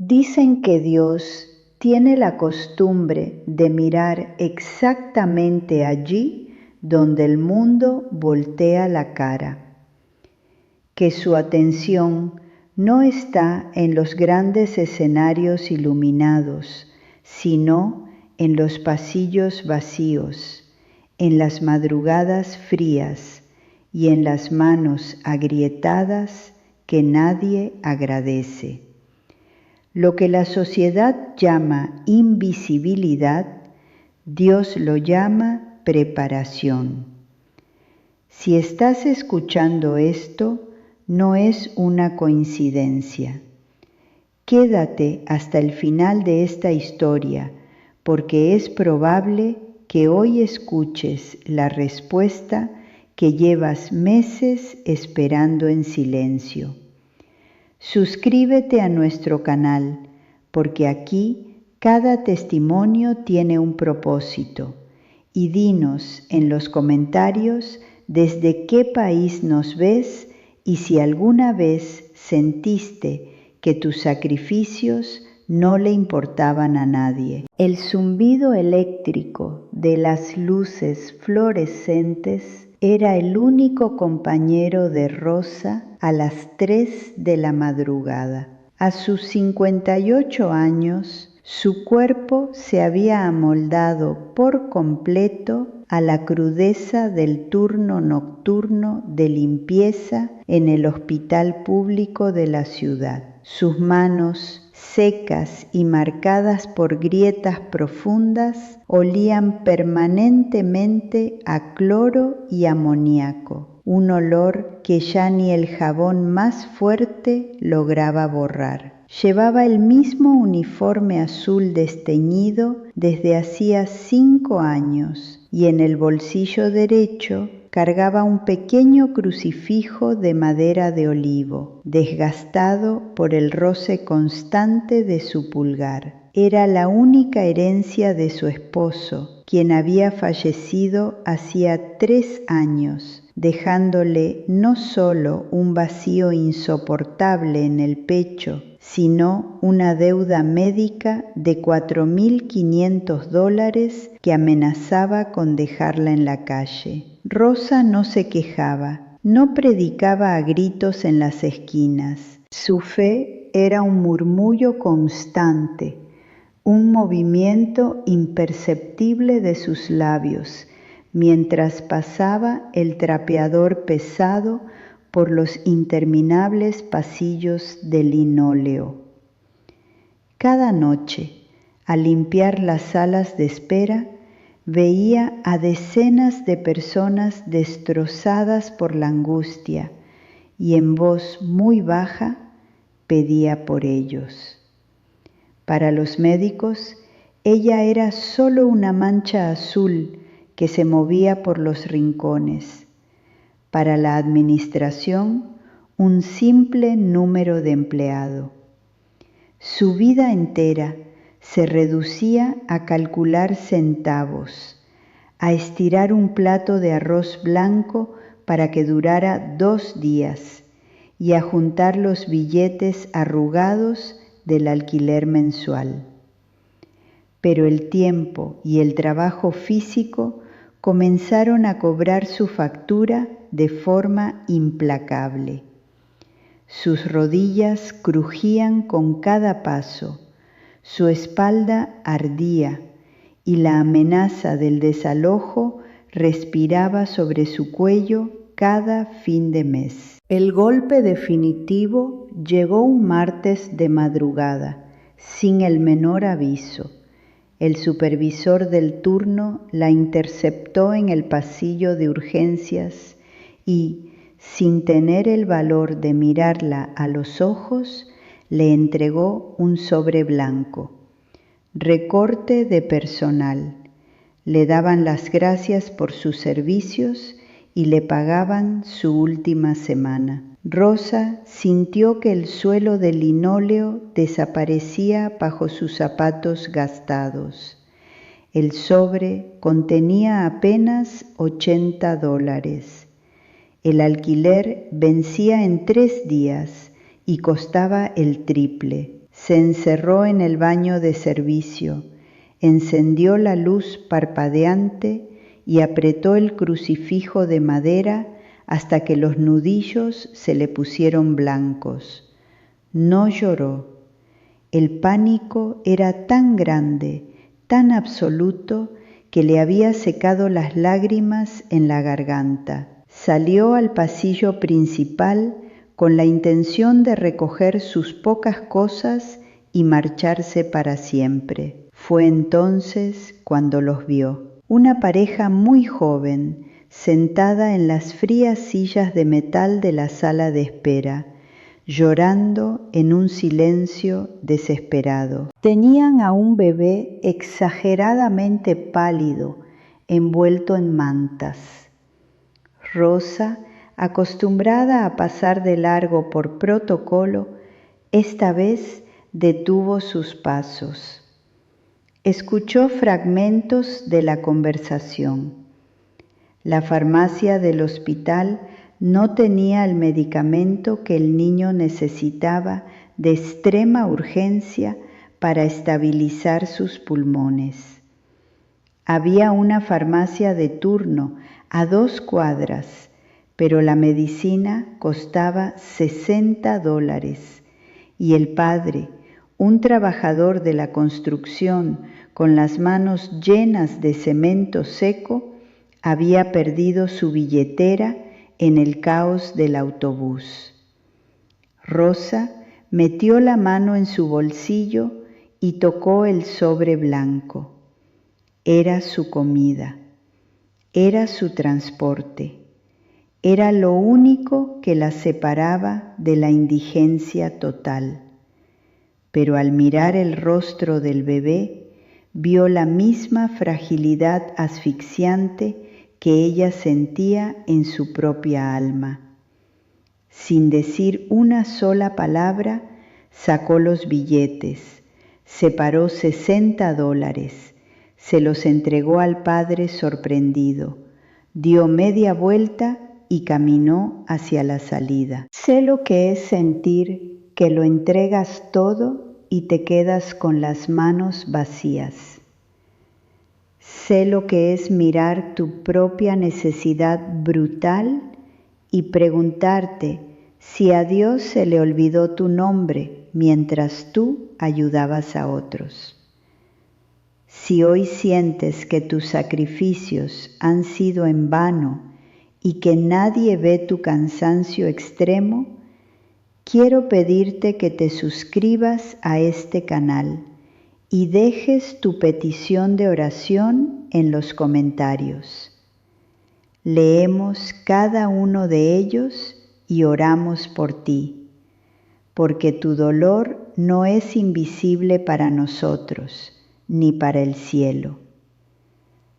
Dicen que Dios tiene la costumbre de mirar exactamente allí donde el mundo voltea la cara, que su atención no está en los grandes escenarios iluminados, sino en los pasillos vacíos, en las madrugadas frías y en las manos agrietadas que nadie agradece. Lo que la sociedad llama invisibilidad, Dios lo llama preparación. Si estás escuchando esto, no es una coincidencia. Quédate hasta el final de esta historia, porque es probable que hoy escuches la respuesta que llevas meses esperando en silencio. Suscríbete a nuestro canal, porque aquí cada testimonio tiene un propósito, y dinos en los comentarios desde qué país nos ves y si alguna vez sentiste que tus sacrificios no le importaban a nadie. El zumbido eléctrico de las luces fluorescentes era el único compañero de Rosa a las 3 de la madrugada. A sus 58 años, su cuerpo se había amoldado por completo a la crudeza del turno nocturno de limpieza en el hospital público de la ciudad. Sus manos, secas y marcadas por grietas profundas, olían permanentemente a cloro y amoníaco, un olor que ya ni el jabón más fuerte lograba borrar. Llevaba el mismo uniforme azul desteñido desde hacía 5 años y en el bolsillo derecho cargaba un pequeño crucifijo de madera de olivo, desgastado por el roce constante de su pulgar. Era la única herencia de su esposo, quien había fallecido hacía 3 años, dejándole no solo un vacío insoportable en el pecho, sino una deuda médica de $4.500 que amenazaba con dejarla en la calle. Rosa no se quejaba, no predicaba a gritos en las esquinas. Su fe era un murmullo constante, un movimiento imperceptible de sus labios, mientras pasaba el trapeador pesado por los interminables pasillos de linóleo. Cada noche, al limpiar las salas de espera, veía a decenas de personas destrozadas por la angustia y en voz muy baja pedía por ellos. Para los médicos, ella era solo una mancha azul que se movía por los rincones. Para la administración, un simple número de empleado. Su vida entera se reducía a calcular centavos, a estirar un plato de arroz blanco para que durara 2 días y a juntar los billetes arrugados del alquiler mensual. Pero el tiempo y el trabajo físico comenzaron a cobrar su factura de forma implacable. Sus rodillas crujían con cada paso, su espalda ardía y la amenaza del desalojo respiraba sobre su cuello cada fin de mes. El golpe definitivo llegó un martes de madrugada, sin el menor aviso. El supervisor del turno la interceptó en el pasillo de urgencias y, sin tener el valor de mirarla a los ojos, le entregó un sobre blanco. Recorte de personal. Le daban las gracias por sus servicios y le pagaban su última semana. Rosa sintió que el suelo de linóleo desaparecía bajo sus zapatos gastados. El sobre contenía apenas $80. El alquiler vencía en 3 días y costaba el triple. Se encerró en el baño de servicio, encendió la luz parpadeante y apretó el crucifijo de madera hasta que los nudillos se le pusieron blancos. No lloró. El pánico era tan grande, tan absoluto, que le había secado las lágrimas en la garganta. Salió al pasillo principal con la intención de recoger sus pocas cosas y marcharse para siempre. Fue entonces cuando los vio. Una pareja muy joven, sentada en las frías sillas de metal de la sala de espera, llorando en un silencio desesperado. Tenían a un bebé exageradamente pálido, envuelto en mantas. Rosa, acostumbrada a pasar de largo por protocolo, esta vez detuvo sus pasos. Escuchó fragmentos de la conversación. La farmacia del hospital no tenía el medicamento que el niño necesitaba de extrema urgencia para estabilizar sus pulmones. Había una farmacia de turno a 2 cuadras, pero la medicina costaba $60 y el padre, un trabajador de la construcción con las manos llenas de cemento seco, había perdido su billetera en el caos del autobús. Rosa metió la mano en su bolsillo y tocó el sobre blanco. Era su comida, era su transporte, era lo único que la separaba de la indigencia total. Pero al mirar el rostro del bebé, vio la misma fragilidad asfixiante que ella sentía en su propia alma. Sin decir una sola palabra, sacó los billetes, separó $60, se los entregó al padre sorprendido, dio media vuelta y caminó hacia la salida. Sé lo que es sentir que lo entregas todo y te quedas con las manos vacías. Sé lo que es mirar tu propia necesidad brutal y preguntarte si a Dios se le olvidó tu nombre mientras tú ayudabas a otros. Si hoy sientes que tus sacrificios han sido en vano y que nadie ve tu cansancio extremo, quiero pedirte que te suscribas a este canal y dejes tu petición de oración en los comentarios. Leemos cada uno de ellos y oramos por ti, porque tu dolor no es invisible para nosotros, ni para el cielo.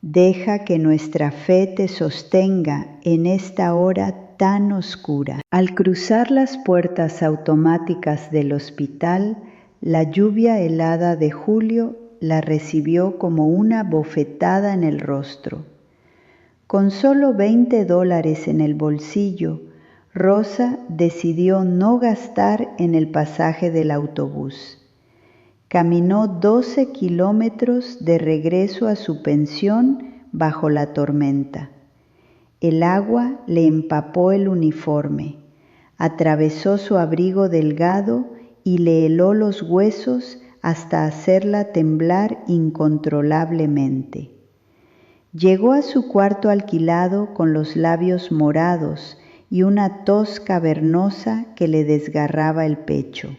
Deja que nuestra fe te sostenga en esta hora tan oscura. Al cruzar las puertas automáticas del hospital, la lluvia helada de julio la recibió como una bofetada en el rostro. Con solo $20 en el bolsillo, Rosa decidió no gastar en el pasaje del autobús. Caminó 12 kilómetros de regreso a su pensión bajo la tormenta. El agua le empapó el uniforme, atravesó su abrigo delgado y le heló los huesos hasta hacerla temblar incontrolablemente. Llegó a su cuarto alquilado con los labios morados y una tos cavernosa que le desgarraba el pecho.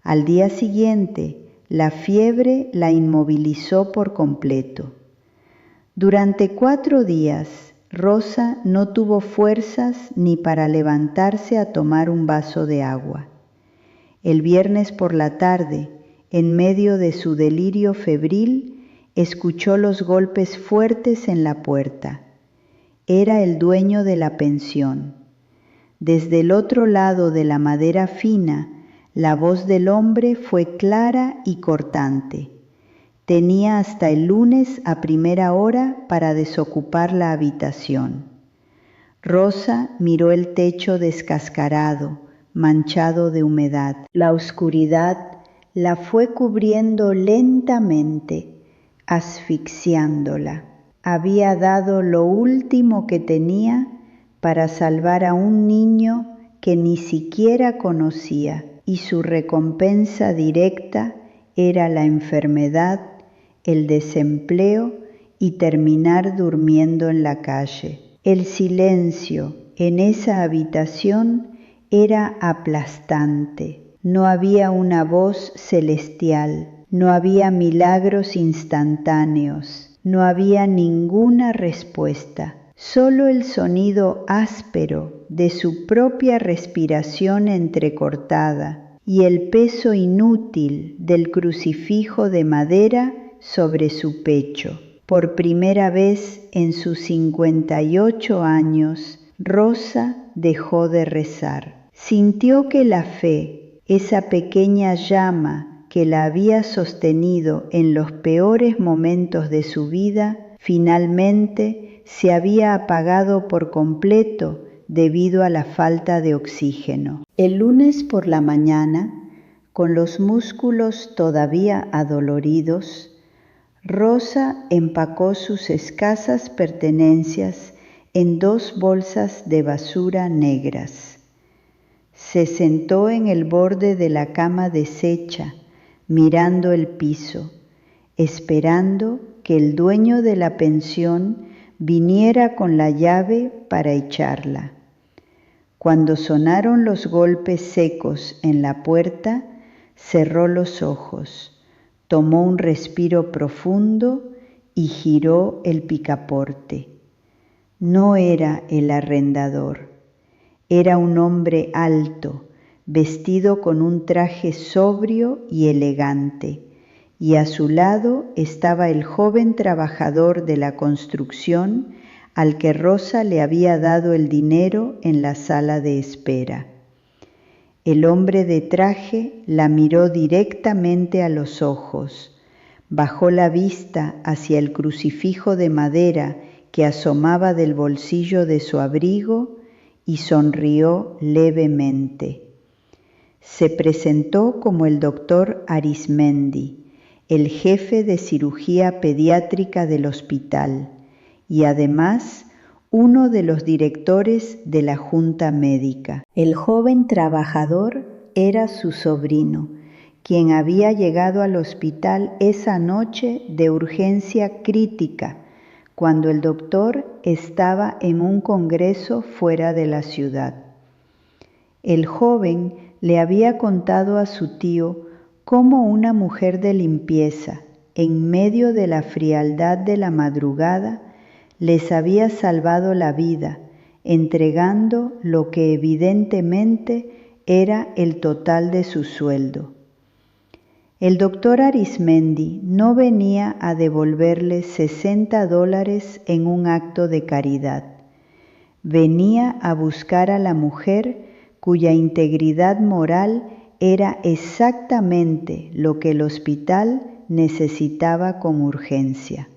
Al día siguiente, la fiebre la inmovilizó por completo. Durante 4 días, Rosa no tuvo fuerzas ni para levantarse a tomar un vaso de agua. El viernes por la tarde, en medio de su delirio febril, escuchó los golpes fuertes en la puerta. Era el dueño de la pensión. Desde el otro lado de la madera fina, la voz del hombre fue clara y cortante. Tenía hasta el lunes a primera hora para desocupar la habitación. Rosa miró el techo descascarado, manchado de humedad. La oscuridad la fue cubriendo lentamente, asfixiándola. Había dado lo último que tenía para salvar a un niño que ni siquiera conocía, y su recompensa directa era la enfermedad, el desempleo y terminar durmiendo en la calle. El silencio en esa habitación era aplastante. No había una voz celestial, no había milagros instantáneos, no había ninguna respuesta. Solo el sonido áspero de su propia respiración entrecortada y el peso inútil del crucifijo de madera sobre su pecho. Por primera vez en sus 58 años, Rosa dejó de rezar. Sintió que la fe, esa pequeña llama que la había sostenido en los peores momentos de su vida, finalmente se había apagado por completo debido a la falta de oxígeno. El lunes por la mañana, con los músculos todavía adoloridos, Rosa empacó sus escasas pertenencias en 2 bolsas de basura negras. Se sentó en el borde de la cama deshecha, mirando el piso, esperando que el dueño de la pensión viniera con la llave para echarla. Cuando sonaron los golpes secos en la puerta, cerró los ojos. Tomó un respiro profundo y giró el picaporte. No era el arrendador, era un hombre alto, vestido con un traje sobrio y elegante, y a su lado estaba el joven trabajador de la construcción al que Rosa le había dado el dinero en la sala de espera. El hombre de traje la miró directamente a los ojos, bajó la vista hacia el crucifijo de madera que asomaba del bolsillo de su abrigo y sonrió levemente. Se presentó como el doctor Arismendi, el jefe de cirugía pediátrica del hospital y además uno de los directores de la junta médica. El joven trabajador era su sobrino, quien había llegado al hospital esa noche de urgencia crítica, cuando el doctor estaba en un congreso fuera de la ciudad. El joven le había contado a su tío cómo una mujer de limpieza, en medio de la frialdad de la madrugada, les había salvado la vida, entregando lo que evidentemente era el total de su sueldo. El doctor Arismendi no venía a devolverle $60 en un acto de caridad. Venía a buscar a la mujer cuya integridad moral era exactamente lo que el hospital necesitaba con urgencia.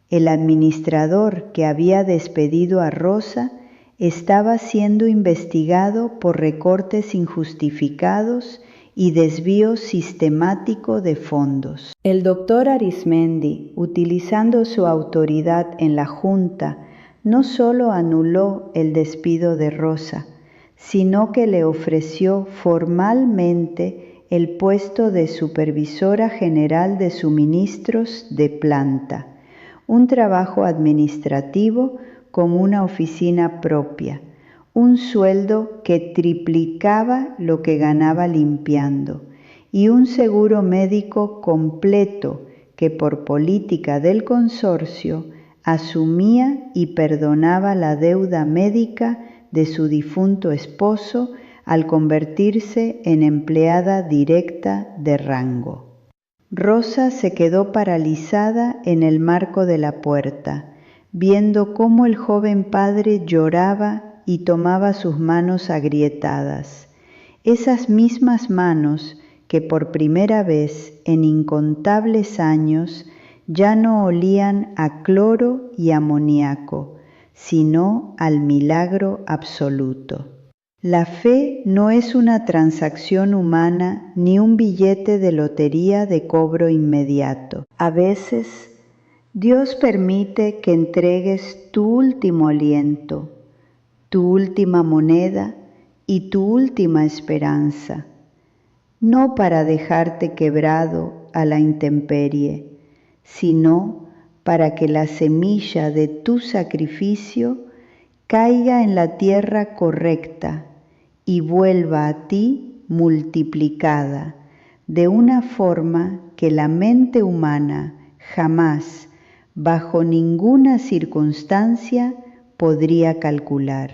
El administrador que había despedido a Rosa estaba siendo investigado por recortes injustificados y desvío sistemático de fondos. El doctor Arismendi, utilizando su autoridad en la Junta, no solo anuló el despido de Rosa, sino que le ofreció formalmente el puesto de supervisora general de suministros de planta, un trabajo administrativo con una oficina propia, un sueldo que triplicaba lo que ganaba limpiando y un seguro médico completo que por política del consorcio asumía y perdonaba la deuda médica de su difunto esposo al convertirse en empleada directa de rango. Rosa se quedó paralizada en el marco de la puerta, viendo cómo el joven padre lloraba y tomaba sus manos agrietadas, esas mismas manos que por primera vez en incontables años ya no olían a cloro y amoníaco, sino al milagro absoluto. La fe no es una transacción humana ni un billete de lotería de cobro inmediato. A veces, Dios permite que entregues tu último aliento, tu última moneda y tu última esperanza, no para dejarte quebrado a la intemperie, sino para que la semilla de tu sacrificio caiga en la tierra correcta y vuelva a ti multiplicada, de una forma que la mente humana jamás, bajo ninguna circunstancia, podría calcular.